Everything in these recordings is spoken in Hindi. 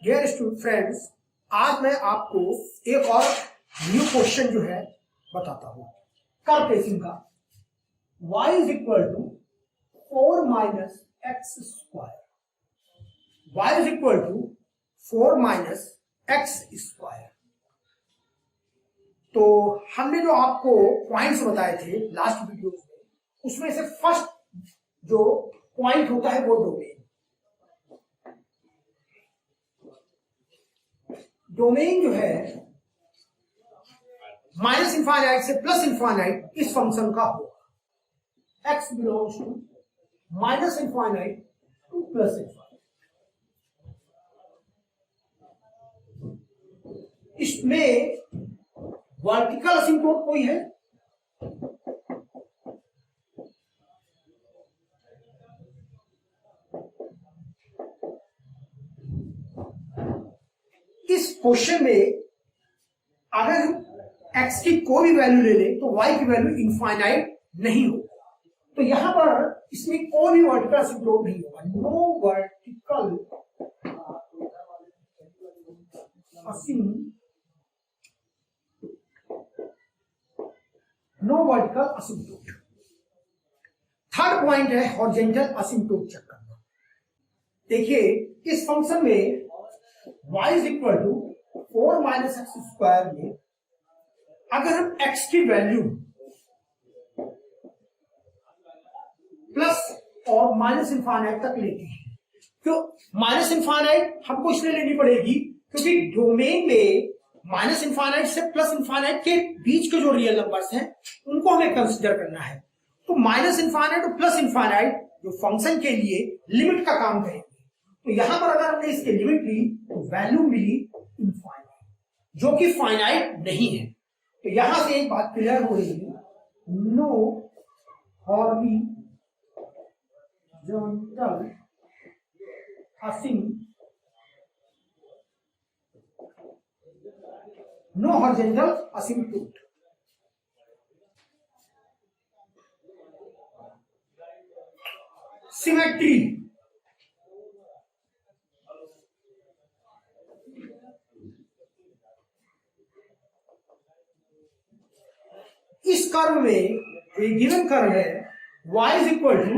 डियर स्टूडेंट फ्रेंड्स, आज मैं आपको एक और न्यू क्वेश्चन जो है बताता हूं कर्व ट्रेसिंग का। y is equal to 4 minus x square, y is equal to 4 minus x square. तो हमने जो आपको पॉइंट्स बताए थे लास्ट वीडियो में, उसमें से फर्स्ट जो पॉइंट होता है वो डोमेन। डोमेन जो है माइनस इंफाइनाइट से प्लस इंफाइनाइट इस फंक्शन का होगा। x belongs to minus infinite to plus infinite. इसमें वर्टिकल असिम्प्टोट कोई है? इस क्वेश्चन में अगर हम x की कोई भी वैल्यू ले लें तो y की वैल्यू इनफाइनाइट नहीं होगा। तो यहां पर इसमें कोई भी वर्टिकल असिम्प्टोट नहीं होगा। No vertical asymptote. Third point है हॉरिजॉन्टल असिम्प्टोट चेक करना। देखिए इस फंक्शन में y is equal to 4 minus x square में अगर हम x की वैल्यू प्लस और माइनस इंफाइनाइट तक लेते हैं, तो माइनस इंफाइनाइट हमको इसलिए लेनी पड़ेगी क्योंकि डोमेन में माइनस इंफाइनाइट से प्लस इंफाइनाइट के बीच के जो रियल नंबर्स हैं उनको हमें कंसिडर करना है। तो माइनस इंफाइनाइट और प्लस इंफाइनाइट जो फंक्शन के लिए लिमिट का काम करेंगे। तो यहां पर अगर हमने इसकी लिमिट ली तो वैल्यू मिली इनफाइनाइट, जो कि फाइनाइट नहीं है। तो यहां से एक बात क्लियर हो रही है, नो हॉरिजॉन्टल असिम्प्टोट। सिमेट्री। इस कर्व में एक गिवन कर्व है y is equal to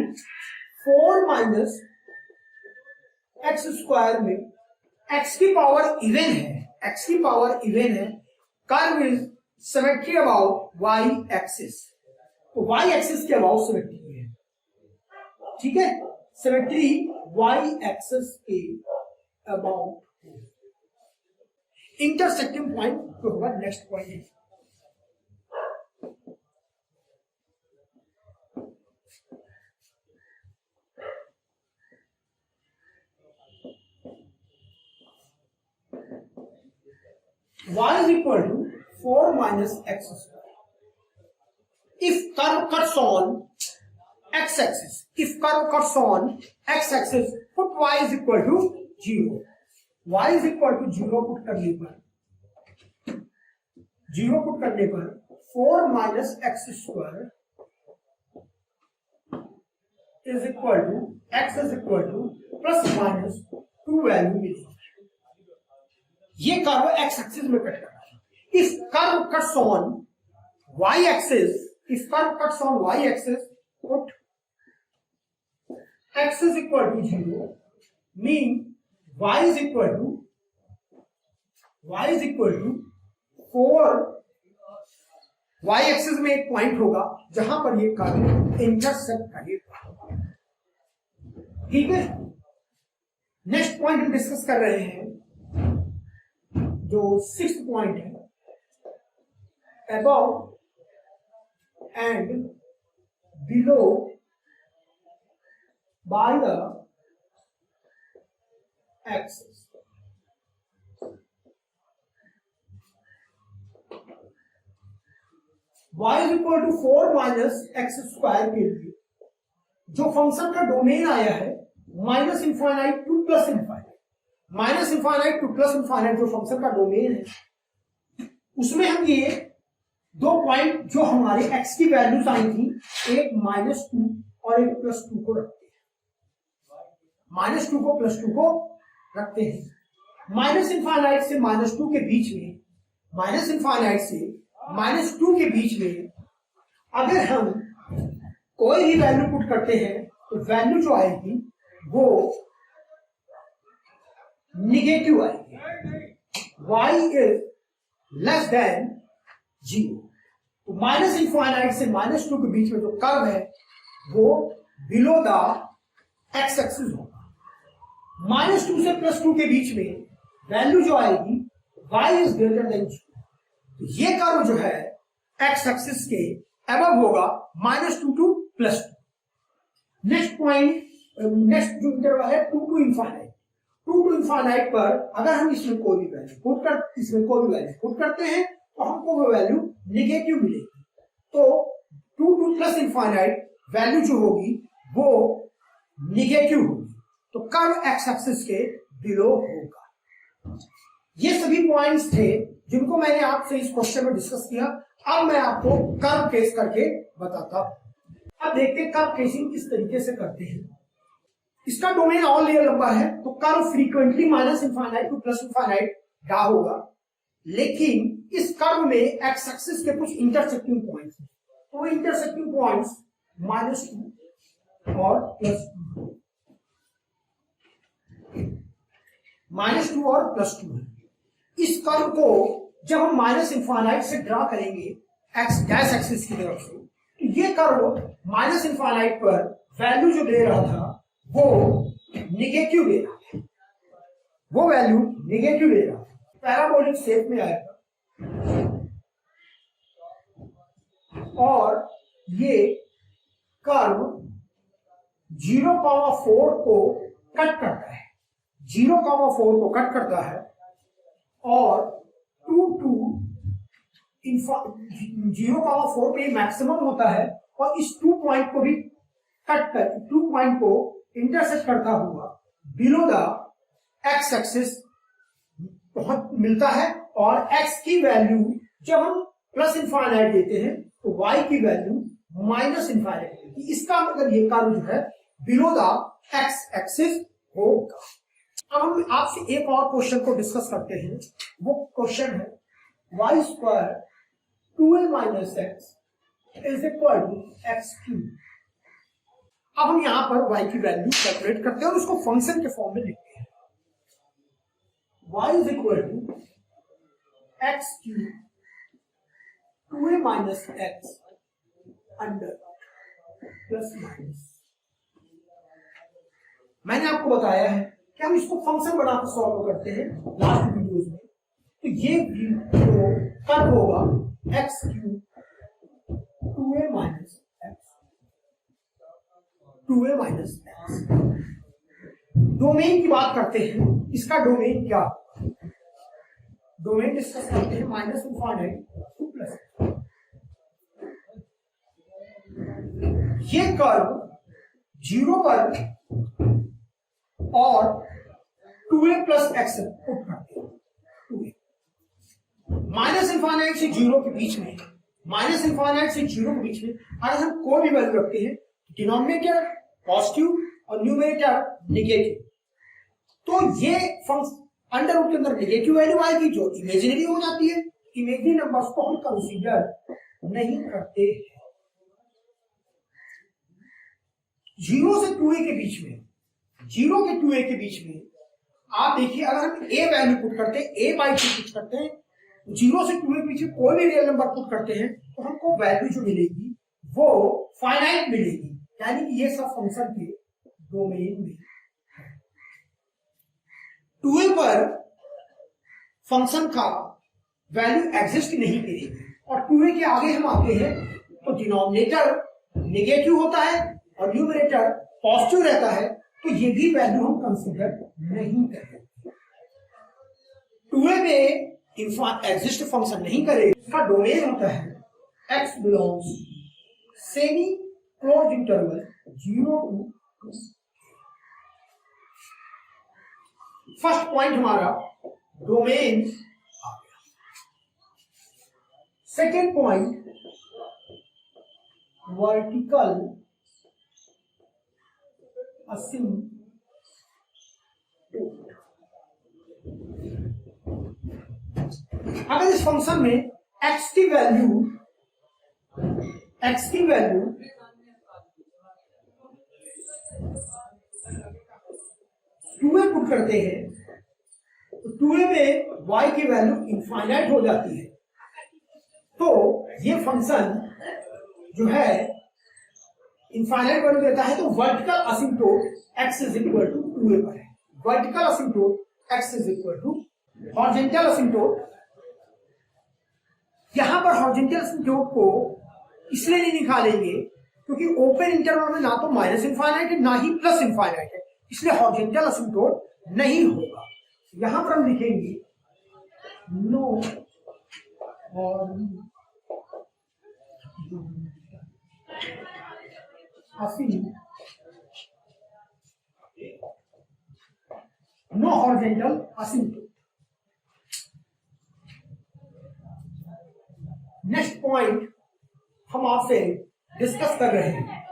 4 minus x square में x की पावर इवन है, curve is symmetry about y axis. तो y एक्सिस के अबाउट सिमेट्री है, ठीक है। सिमेट्री y एक्सिस के अबाउट। इंटरसेक्टिंग पॉइंट तो होगा next point. y is equal to 4 minus x square. If curve cuts on x-axis, put y is equal to 0. y is equal to 0 put करने पर 4 minus x square is equal to x is equal to plus minus 2 value मिलेगी। ये कर्व एक्स एक्सिस में कट कर रहा है। If curve cuts on y axis, put x is equal to 0 mean y is equal to 4। Y axis में एक पॉइंट होगा जहां पर ये कर्व इंटरसेक्ट करेगा, ठीक है। नेक्स्ट पॉइंट हम डिस्कस कर रहे हैं जो 6th पॉइंट है, above and below by the axis। y is equal to 4 minus x square के लिए जो फंक्शन का डोमेन आया है minus infinite to plus infinite, जो फंक्शन का डोमेन है, उसमें हम ये दो पॉइंट जो हमारे x की वैल्यूज आई थी, एक -2 और एक +2 को रखते हैं। -2 को +2 को रखते हैं। माइनस इनफाइनाइट से -2 के बीच में, माइनस इनफाइनाइट से -2 के बीच में अगर हम कोई भी वैल्यू पुट करते हैं तो वैल्यू जो आएगी वो निगेटिव आएगी। y is less than 0। तो माइनस इनफाइनाइट से -2 के बीच में जो कर्व है वो बिलो द एक्स एक्सिस होगा। -2 से +2 के बीच में वैल्यू जो आएगी y इज ग्रेटर देन 0। तो ये कर्व जो है एक्स एक्सिस के अबव होगा, -2 टू +2। नेक्स्ट पॉइंट, नेक्स्ट जो इंटरवल है 2 टू इनफाइनाइट। 2 टू इनफाइनाइट पर अगर हम इसमें कोई भी वैल्यू पुट करते हैं तो हमको वो वैल्यू निगेटिव मिलेगी। तो 2 टू प्लस इनफाइनाइट वैल्यू जो होगी वो निगेटिव होगी, तो कर्व एक्स एक्सिस के बिलो होगा। ये सभी पॉइंट्स थे जिनको मैंने आपसे इस क्वेश्चन में डिस्कस किया। अब मैं आपको कर्व केस करके बताता हूं। अब देखते हैं कर्व केसिंग किस तरीके से करते हैं। इसका डोमेन और लेयर लंबा है तो curve frequently minus infinite two plus infinite जा होगा, लेकिन इस कर्व में एक्स एक्सिस के कुछ इंटरसेक्टिंग पॉइंट्स हैं। तो इंटरसेक्टिंग पॉइंट्स -2 और +2, -2 और +2 है। इस कर्व को जब हम माइनस इनफाइनाइट से ड्रा करेंगे एक्स डैश एक्सिस की तरफ से, तो ये कर्व माइनस इनफाइनाइट पर वैल्यू जो दे रहा था वो निगेटिव दे रहा था, वो वैल्यू निगेटिव दे रहा था, पैराबोलिक शेप में आएगा और ये कर्व 0,4 को कट करता है, 0,4 को कट करता है और 2 टू 0,4 पे मैक्सिमम होता है और इस 2 पॉइंट को भी कट कर 2 पॉइंट को इंटरसेक्ट करता हुआ बिलो द एक्स एक्सिस बहुत मिलता है। और x की वैल्यू जब हम प्लस इनफाइनाइट देते हैं तो y की वैल्यू माइनस इनफाइनाइट देती है। इसका मतलब ये कर्व जो है बिलो द एक्स एक्सिस होगा। अब हम आपसे एक और क्वेश्चन को डिस्कस करते हैं। वो क्वेश्चन है y square 2a minus x is equal to x3। अब हम यहां पर y की वैल्यू कैलकुलेट करते हैं और उसको फंक्शन के फॉर्म में लिखते हैं। y is equal to x3 2a minus x under plus minus. मैंने आपको बताया है कि हम इसको फंक्शन बनाकर सॉल्व करते हैं लास्ट वीडियोस में। तो ये जो कर्व होगा x3 2a minus x, 2a minus x. Domain की बात करते हैं, इसका डोमेन क्या होगा? डोमेन डिस्कस करते हैं माइनस इनफाइनाइट टू प्लस। ये कर्व 0 पर और 2a प्लस एक्स पुट करते हैं। 2a माइनस इनफाइनाइट से 0 के बीच में, माइनस इनफाइनाइट से 0 के बीच में अगर हम कोई भी वैल्यू रखते हैं, डिनोमिनेटर पॉजिटिव और न्यूमरेटर नेगेटिव, तो ये फंक्शन अंडर रूट के अंदर नेगेटिव वैल्यू आएगी जो इमेजिनरी हो जाती है। इमेजिनरी नंबर्स को हम कंसीडर नहीं करते। 0 से 2a के बीच में, 0 के 2a के बीच में आप देखिए, अगर हम a वैल्यू पुट करते हैं, a बाई 2 पुट करते हैं, 0 से 2a के पीछे कोई भी रियल नंबर पुट करते हैं तो हमको वैल्यू जो मिलेगी वो फाइनाइट मिलेगी, यानी कि ये सब फंक्शन के डोमेन में। 2a पर फंक्शन का वैल्यू एग्जिस्ट नहीं करेगी और 2a के आगे हम आते हैं तो डिनोमिनेटर नेगेटिव होता है और न्यूमरेटर पॉजिटिव रहता है, तो ये भी वैल्यू हम कंसीडर नहीं करेंगे। 2a में एग्जिस्ट फंक्शन नहीं करेगा, इसका डोमेन होता है x belongs semi close interval 0 to 2। First point हमारा डोमेन आ गया। Second point vertical asymptote. अगर इस फंक्शन में x की वैल्यू 2a पुट करते हैं तो 2a में y की वैल्यू इनफाइनाइट हो जाती है। तो ये फंक्शन जो है इनफाइनाइट वैल्यू देता है, तो vertical asymptote x is equal to 2a पर है। Vertical asymptote x is equal to horizontal asymptote. यहां पर हॉरिजॉन्टल असिम्प्टोट को इसलिए नहीं निकालेंगे क्योंकि ओपन इंटरवल में ना तो माइनस इनफाइनाइट है ना ही प्लस इनफाइनाइट है, इसलिए हॉरिजॉन्टल असिम्प्टोट नहीं होगा। यहां पर हम लिखेंगे नो हॉरिजॉन्टल असिम्प्टोट। नेक्स्ट पॉइंट हम आपसे डिस्कस कर रहे हैं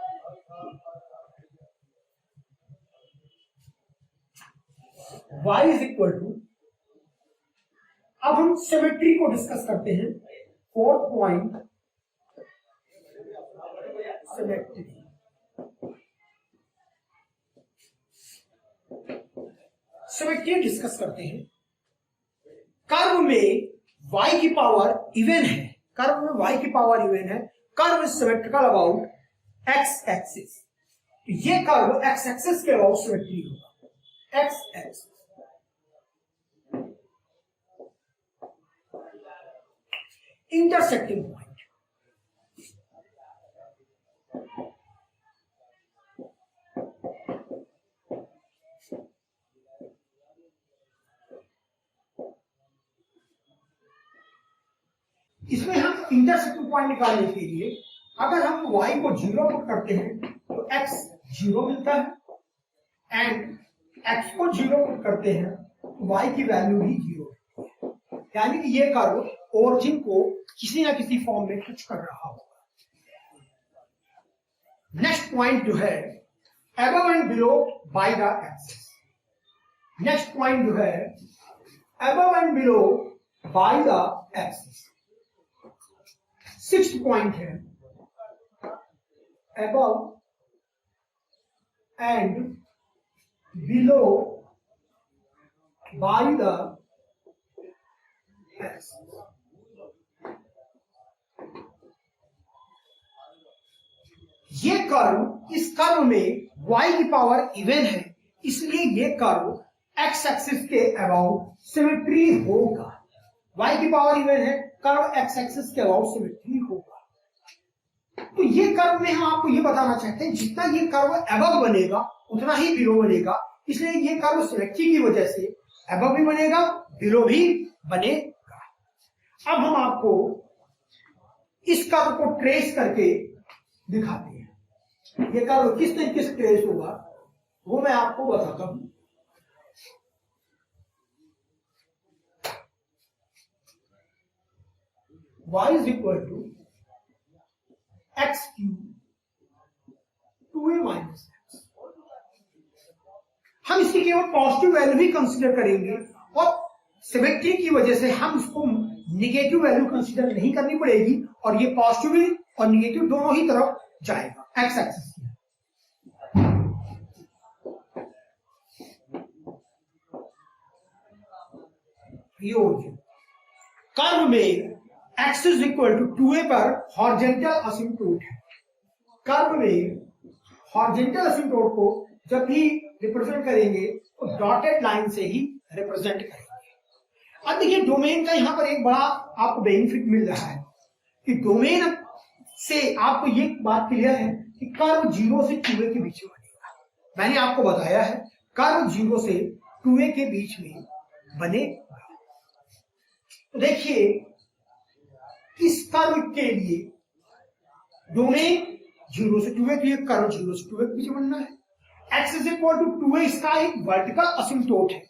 y इज इक्वल टू, अब हम सिमेट्री को डिस्कस करते हैं। Fourth point symmetry. Symmetry discuss करते हैं। कर्व में y की पावर इवन है, कर्व में y की पावर इवन है। Curve is symmetrical about x axis. ये कर्व x एक्सिस के अबाउट सिमेट्री होगा। x एक्सिस इंटरसेक्टिंग पॉइंट, इसमें हम इंटरसेक्टिंग पॉइंट निकालने के लिए अगर हम y को 0 पुट करते हैं तो x 0 मिलता है, एंड x को 0 पुट करते हैं तो y की वैल्यू भी 0, यानी कि ये कर्व ओरिजिन को किसी ना किसी फॉर्म में टच कर रहा होगा। नेक्स्ट पॉइंट जो है above and below by the axis. Next point जो है above and below by the axis. Sixth point है above and below by the axis। ये कर्व, इस कर्व में y की पावर इवन है, इसलिए ये कर्व x एक्सिस के अबाउट सिमेट्री होगा। y की पावर इवन है, कर्व x एक्सिस के अबाउट सिमेट्री होगा। तो ये कर्व में हम आपको ये बताना चाहते हैं जितना ये कर्व अबव बनेगा उतना ही बिलो बनेगा, इसलिए ये कर्व सिमेट्री की वजह से अबव भी बनेगा बिलो भी बनेगा। अब हम आपको इस कर्व को ट्रेस करके दिखाते हैं। ये कर्व किस तरीके से ट्रेस होगा वो मैं आपको बताता हूं। y is equal to x cube 2a minus x. हम इसकी केवल पॉजिटिव वैल्यू ही कंसीडर करेंगे और सिमेट्री की वजह से हम इसको निगेटिव वैल्यू कंसीडर नहीं करनी पड़ेगी और ये पॉजिटिव और निगेटिव दोनों ही तरफ जाएगा एक्स एक्सिस की। ये कर्व में x is equal to 2a पर हॉरिजॉन्टल असिम्प्टोट है। कर्व में हॉरिजॉन्टल असिम्प्टोट को जब भी रिप्रेजेंट करेंगे तो डॉटेड लाइन से ही रिप्रेजेंट करेंगे। अब देखिए डोमेन का यहां पर एक बड़ा आपको बेनिफिट मिल रहा है कि डोमेन से आपको ये बात क्लियर है कि कर्व 0 से 2a के बीच में बनेगा। मैंने आपको बताया है कर्व 0 से 2a के बीच में बनेगा। तो देखिए इस कर्व के लिए डोमेन 0 से 2a, तो ये कर्व 0 से 2a के बीच बनना है। x is equal to 2a इसका एक वर्टिकल असिम्प्टोट है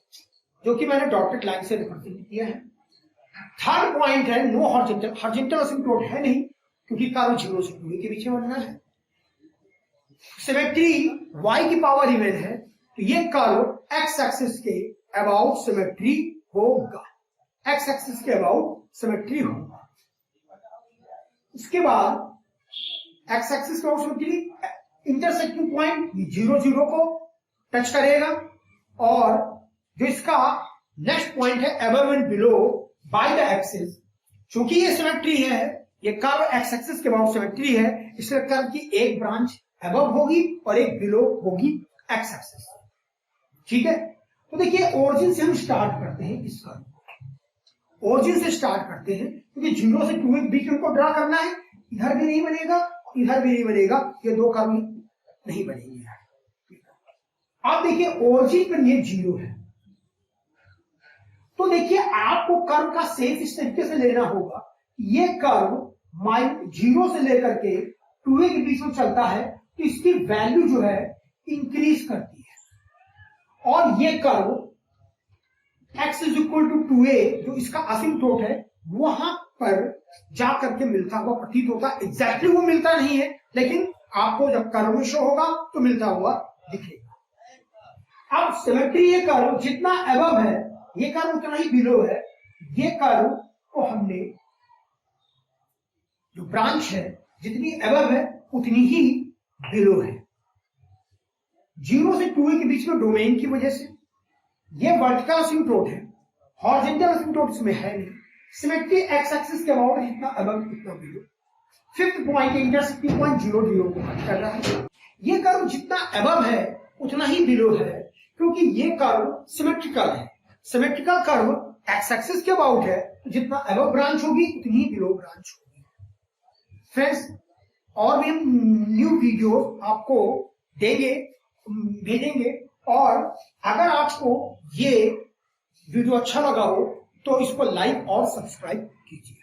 जो कि मैंने डॉटेड लाइन से रिप्रेजेंट किया है। थर्ड पॉइंट है नो हॉरिजॉन्टल, हॉरिजॉन्टल असिम्प्टोट है नहीं क्योंकि कर्व 0 से 2a के बीच में बनना है। सिमेट्री y की पावर इवन है तो ये कर्व x एक्सिस के अबाउट सिमेट्री होगा। एक्स एक्सिस के अबाउट सिमेट्री होगा। उसके बाद एक्स एक्सिस के अबाउट सिमेट्री, इंटरसेक्टिंग पॉइंट ये 0 0 को टच करेगा और जो इसका नेक्स्ट पॉइंट है above and below by the axis, चूंकि ये सिमेट्री है, ये कर्व एक्स एक्सिस के अबाउट सिमेट्री है, इसलिए कर्व की एक ब्रांच अबव होगी और एक बिलो होगी एक्स एक्सिस। ठीक है, तो देखिए ओरिजिन से हम स्टार्ट करते हैं इस कर्व, ओरिजिन से स्टार्ट करते हैं क्योंकि 0 से 2 के बीच में ड्रा करना है, इधर भी नहीं बनेगा इधर भी नहीं बनेगा, ये दो कर्व नहीं बनेंगे। अब देखिए ओरिजिन पर ये 0 है, तो देखिए आपको कर्व का शेप इस तरीके से लेना होगा, ये कर्व 0 से लेकर के 2a के बीच में चलता है, तो इसकी वैल्यू जो है इंक्रीज करती है और ये curve x is equal to 2a जो इसका असिम्प्टोट है वहां पर जाकर के मिलता हुआ प्रतीत होता है। एग्जैक्टली वो मिलता नहीं है, लेकिन आपको जब कर्व में शो होगा तो मिलता हुआ दिखेगा। अब सिमेट्री ये कर्व जितना अबव है ये कर्व उतना ही बिलो है, ये कर्व को हमने जो ब्रांच है जितनी अबव है उतनी ही बिलो है। 0 से 2a के बीच में डोमेन की वजह से ये वर्टिकल असिम्प्टोट है, हॉरिजॉन्टल असिम्प्टोट इसमें है नहीं। सिमेट्री एक्स एक्सिस के अबाउट जितना अबव उतना below. Fifth point intersecting point 0 0 को कट कर रहा है। ये कर्व जितना अबव है उतना ही बिलो है, क्योंकि ये कर्व सिमेट्रिकल है। सिमेट्रिकल कर्व एक्स एक्सिस के अबाउट है, तो जितना अबव ब्रांच होगी उतनी ही बिलो ब्रांच होगी। फ्रेंड्स, और भी हम न्यू वीडियो आपको देंगे, भेजेंगे, और अगर आपको ये वीडियो अच्छा लगा हो तो इसको लाइक और सब्सक्राइब कीजिए।